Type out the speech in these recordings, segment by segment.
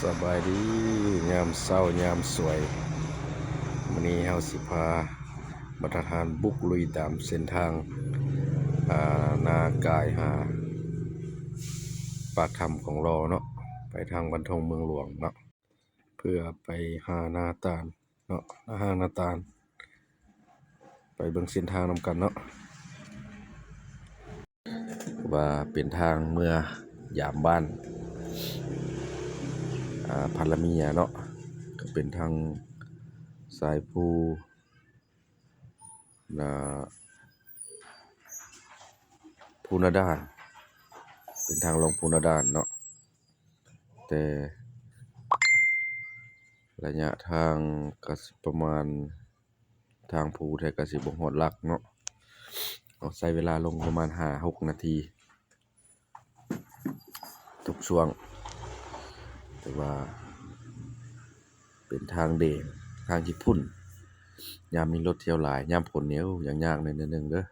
สบายดียามเศร้ายามสวยวันนี้เฮาสิพามาตรฐานบุกลุยตามเส้นทางนากายหาปากถ้ำของเราเนาะไปทางบรรทงเมืองหลวงเนาะเพื่อไปหานาตาลเนาะหานาตาลไปเบิ่งเส้นทางนำกันเนาะว่าเป็นทางเมื่อยามบ้านพารามียเนาะก็เป็นทางสายภูภูนาดานเป็นทางลงภูนาดานเนาะแต่ระยะทางก็ประมาณทางภูแท้ก็สิบ่ฮอดหลักเนาะใช้เวลาลงประมาณ 5-6 นาทีทุกช่วงแต่ว่าเป็นทางเด่นทางที่พุ่นยามมีรถเที่ยวหลายยามฝนเหนียวอย่างยากหน่อยนึงเด้อ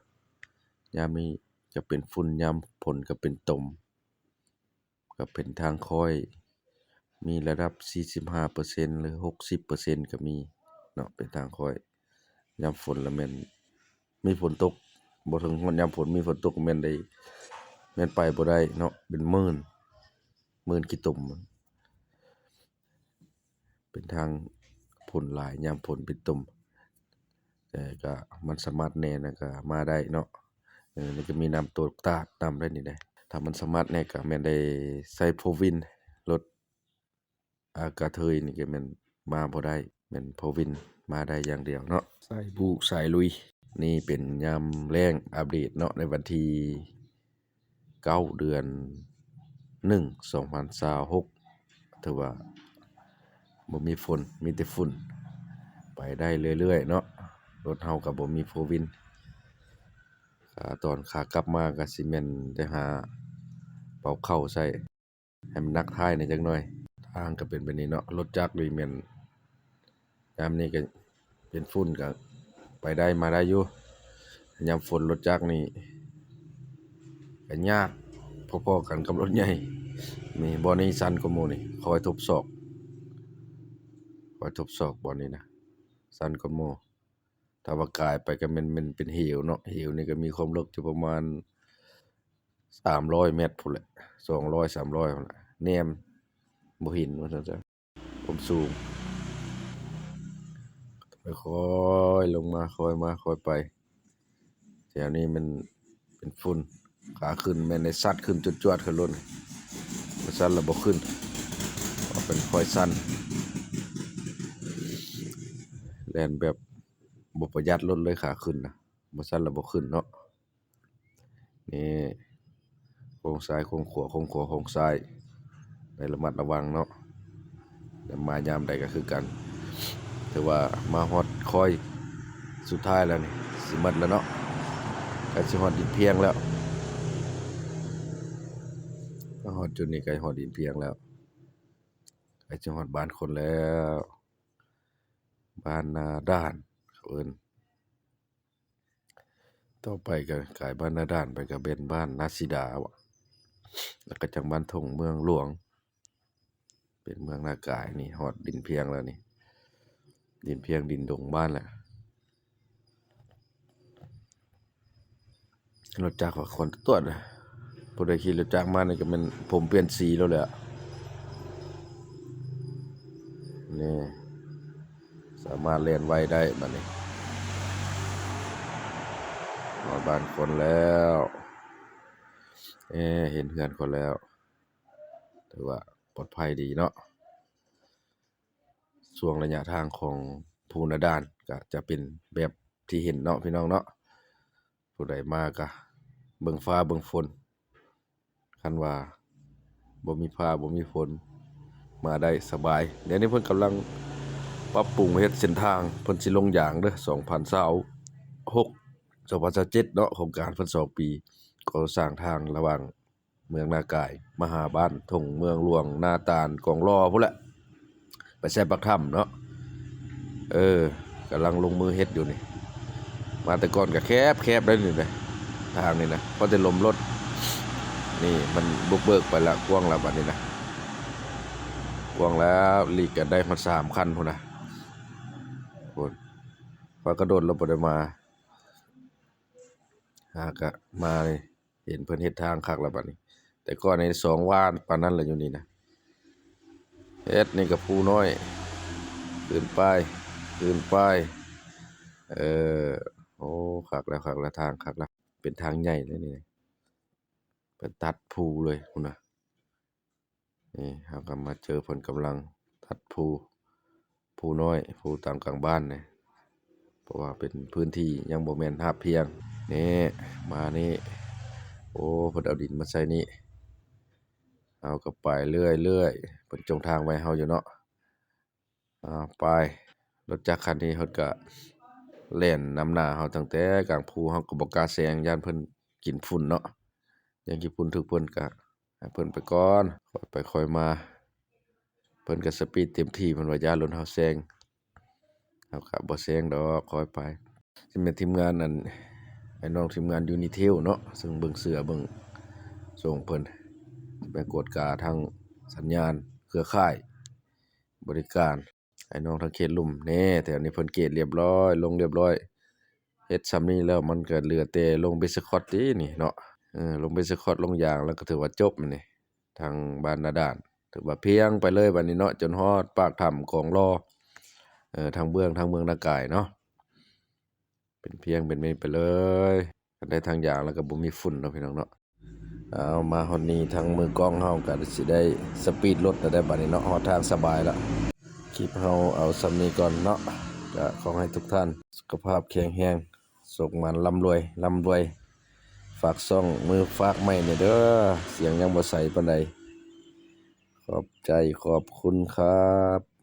ยามมีก็เป็นฝุ่นยามฝนก็เป็นตมก็เป็นทางค่อยมีระดับ 45% หรือ 60% ก็มีเนาะเป็นทางค่อยยามฝนแล้วแม่นมีฝนตกบ่ถึงฮอดยามฝนมีฝนตกแม่นได้แม่นไปบ่ได้เนาะเป็นหมื่นกี่ตุ่มเป็นทางฝนหลายยามฝนเป็นตุ่มแต่ก็มันสามารถแน่นะก็มาได้เนาะมันก็มีน้ำตกตาดน้ำได้นี่ได้ถ้ามันสามารถแน่ก็แม่นได้ใช้โฟวินรถกระเทยนี่ก็แม่นมาบ่ได้แม่นโฟวินมาได้อย่างเดียวเนาะสายบุสายลุยนี่เป็นยามแล้งอัปเดตเนาะในวันที่9 เดือน 1 2026ถือว่าบ่มีฝนมีแต่ฝุ่นไปได้เรื่อยๆเนาะรถเฮาก็บ่มีโฟวินตอนขากลับมาก็สิแม่นได้หาเป่าเข้าใส่ให้มันนักท้ายหน่อยจักหน่อยทางก็เป็นแบบนี้เนาะรถจักรนี่แม่นยามนี้ก็เป็นฝุ่นก็ไปได้มาได้อยู่ยามฝนรถจักรนี่ก็ยากพอๆกันกับรถใหญ่มีบ่อนี้สั่นกว่าหมู่นี่คอยทบศอกบ่อนี้นะสั่นกว่าหมู่ถ้าว่ากายไปก็แม่นเป็นเหวเนาะเหวนี่ก็มีความลึกอยู่ประมาณ300 เมตรพุ่นแหละ200-300พุ่นแหละแนมบ่เห็นว่าซั่นซะความสูงค่อยๆลงมาค่อยมาค่อยไปแถวนี้มันเป็นฝุ่นขาขึ้นแม่นได้ซัดขึ้นจวดๆขึ้นรถบ่ซัดแล้วบ่ขึ้นเป็นค่อยสั่นแล่นแบบบ่ประหยัดรถเลยขาขึ้นนะบ่ซัดแล้วบ่ขึ้นเนาะนี่โค้งซ้ายโค้งขวาโค้งขวาโค้งซ้ายให้ระมัดระวังเนาะแต่มายามใดก็คือกันแต่ว่ามาฮอดคอยสุดท้ายแล้วนี่สิหมดแล้วเนาะใกล้สิฮอดดินเพียงแล้วมาฮอดจุดนี้ใกล้ฮอดดินเพียงแล้วใกล้สิฮอดบ้านคนแล้วบ้านนาด้านเขาเอิ้นต่อไปก็กลายบ้านนาด้านไปก็เป็นบ้านนาซิดาวะแล้วก็จังบ้านทงเมืองหลวงเป็นเมืองนากายนี่ฮอดดินเพียงแล้วนี่ดินเพียงดินดงบ้านแหละรถจักรว่าคนตรวจนะผู้ใดขี่รถจักรมานี่ก็มันผมเปลี่ยนสีแล้วแหละนี่สามารถเล่นไวได้บัดนี้มาบ้านคนแล้วเห็นเพื่อนคนแล้วถือว่าปลอดภัยดีเนาะช่วงระยะทางของภูนาดานก็จะเป็นแบบที่เห็นเนาะพี่น้องเนาะผู้ใดมาก็เบิ่งฟ้าเบิ่งฝนคันว่าบ่มีฟ้าบ่มีฝนมาได้สบายเดี๋ยวนี้เพิ่นกำลังปรับปรุงเฮ็ดเส้นทางเพิ่นสิลงยางเด้อ2026 2027เนาะโครงการเพิ่น2 ปีก่อสร้างทางระหว่างเมืองนากายมาหาบ้านทงเมืองหลวงนาตาลกองรอพุ่นแหละไปแซ่ปากถ้ำเนาะกำลังลงมือเฮ็ดอยู่นี่มาแต่ก่อนก็แคบได้นี่นะทางนี่นะพอจะลมรถนี่มันบุกเบิกไปละกว้างแล้วบัดนี้นะ กวางแล้วลีกก็ได้มา3คันพุ่นน่ะพุ่นว่ากระโดดเราบ่ได้มาหากะมาเลยเห็นเพิ่นเฮ็ดทางคักแล้วบัดนี้แต่ก่อนใน2ว่านปานนั้นแหละอยู่นี่นะเฮ็ดนี่ก็ภูน้อยขึ้นไปขึ้นไปเออโอ้คักแล้วคักแล้วทางคักแล้วเป็นทางใหญ่เลยนี่เพิ่นตัดภูเลยพุ่นน่ะนี่เฮาก็มาเจอเพิ่นกำลังตัดภูน้อยภูตามกลางบ้านนี่เพราะว่าเป็นพื้นที่ยังบ่แม่นราบเพียงนี่มานี่โอ้เพิ่นเอาดินมาใส่นี่เอาก็ไปเรื่อยๆเพิ่นจงทางไว้ให้เฮาอยู่เนาะไปรถจักรคันนี้เพิ่นก็แล่นนำหน้าเฮาตั้งแต่กลางภูเฮาก็บ่กล้าแซงย้านเพิ่นกินฝุ่นเนาะย่านขี้ฝุ่นถึกเพิ่นก็ให้เพิ่นไปก่อนค่อยไปค่อยมาเพิ่นก็สปีดเต็มที่เพิ่นว่าย้านรถเฮาแซงเฮาก็บ่แซงดอกค่อยไปสิแม่นทีมงานนั่นไอ้น้องทีมงาน Unitel เนาะซึ่งเบิ่งเสื้อเบิ่งส่งเพิ่นไปกวดกาทางสัญญาณเครือข่ายบริการไอ้น้องทางเขตลุ่มแน่แถวนี้เพิ่นเกตเรียบร้อยลงเรียบร้อยเฮ็ดส่ำนี้แล้วมันก็เหลือแต่ลงเบสคอตตินี่เนาะลงเบสคอตลงยางแล้วก็ถือว่าจบนี่ทางบ้านนาดานถือว่าเพียงไปเลยบัดนี้เนาะจนฮอดปากถ้ำของรอทางเมืองนากายเนาะเป็นเพียงเป็นเมฆไปเลยได้ทางยางแล้วก็บ่มีฝุ่นเนาะพี่น้องเนาะเอามาฮอดนี้ทางมือกล้องเฮาก็สิได้สปีดรถได้บัดนี้เนาะฮอดทางสบายแล้วคลิปเฮาเอาส่ำนี้ก่อนเนาะก็ขอให้ทุกท่านสุขภาพแข็งแรงสุขมันร่ำรวยฝากซ่องมือฝากไม้นี่เด้อเสียงยังบ่ใสปานใดขอบใจขอบคุณครับ